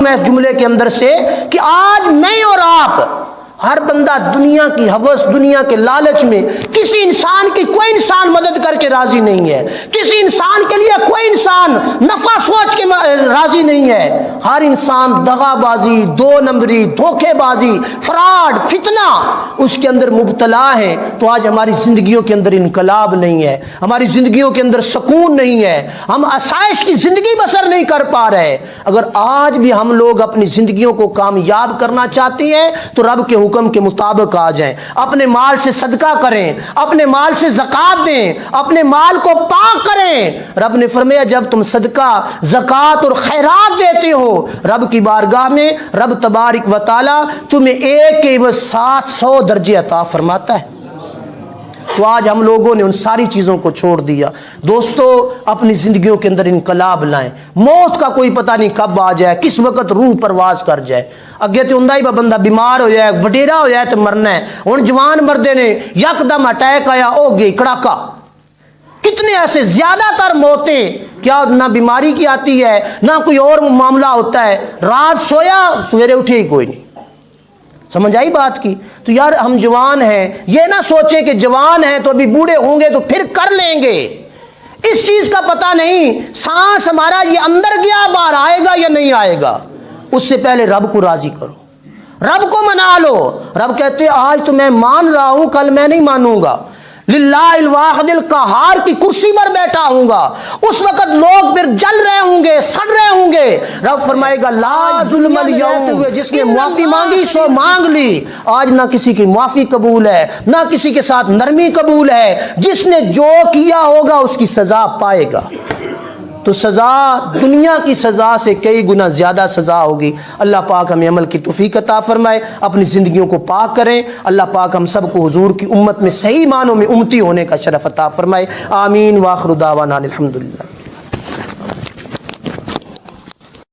میں اس جملے کے اندر سے کہ آج میں اور آپ ہر بندہ دنیا کی ہوس، دنیا کے لالچ میں کسی انسان کی کوئی انسان مدد کر کے راضی نہیں ہے، کسی انسان کے لیے کوئی انسان نفع سوچ کے راضی نہیں ہے۔ ہر انسان دغا بازی، دو نمبری، دھوکے بازی، فراڈ، فتنہ اس کے اندر مبتلا ہے۔ تو آج ہماری زندگیوں کے اندر انقلاب نہیں ہے، ہماری زندگیوں کے اندر سکون نہیں ہے، ہم آسائش کی زندگی بسر نہیں کر پا رہے۔ اگر آج بھی ہم لوگ اپنی زندگیوں کو کامیاب کرنا چاہتے ہیں تو رب کے حکم کے مطابق آ جائیں، اپنے مال سے صدقہ کریں، اپنے مال سے زکوٰۃ دیں، اپنے مال کو پاک کریں۔ رب نے فرمایا جب تم صدقہ، زکوٰۃ اور خیرات دیتے ہو رب کی بارگاہ میں، رب تبارک و تعالی تمہیں ایک کے عوض 700 درجے عطا فرماتا ہے۔ تو آج ہم لوگوں نے ان ساری چیزوں کو چھوڑ دیا۔ دوستو اپنی زندگیوں کے اندر انقلاب لائیں، موت کا کوئی پتہ نہیں کب آ جائے، کس وقت روح پرواز کر جائے۔ اگے تو ہوندا ہی بندہ بیمار ہو جائے، وڈیرا ہو جائے تو مرنا ہے۔ ہن جوان مردے نے یکدم اٹیک آیا، ہو گئی کڑاکا۔ کتنے ایسے زیادہ تر موتیں کیا نہ بیماری کی آتی ہے نہ کوئی اور معاملہ ہوتا ہے، رات سویا سویرے اٹھے ہی کوئی نہیں۔ سمجھ آئی بات کی؟ تو یار ہم جوان ہیں، یہ نہ سوچیں کہ جوان ہیں تو ابھی بوڑھے ہوں گے تو پھر کر لیں گے، اس چیز کا پتہ نہیں۔ سانس ہمارا یہ اندر گیا باہر آئے گا یا نہیں آئے گا، اس سے پہلے رب کو راضی کرو، رب کو منا لو۔ رب کہتے آج تو میں مان رہا ہوں، کل میں نہیں مانوں گا، للہ الواحد القہار کی کرسی پر بیٹھا ہوں گا۔ اس وقت لوگ پھر جل رہے ہوں گے، سڑ رہے ہوں گے۔ رب فرمائے گا لا ظلم اليوم، جس نے معافی مانگی سو مانگ لی۔ آج نہ کسی کی معافی قبول ہے، نہ کسی کے ساتھ نرمی قبول ہے۔ جس نے جو کیا ہوگا اس کی سزا پائے گا۔ تو سزا دنیا کی سزا سے کئی گنا زیادہ سزا ہوگی۔ اللہ پاک ہمیں عمل کی توفیق عطا فرمائے، اپنی زندگیوں کو پاک کریں۔ اللہ پاک ہم سب کو حضور کی امت میں صحیح معنوں میں امتی ہونے کا شرف عطا فرمائے۔ آمین۔ وآخر دعوانا الحمدللہ۔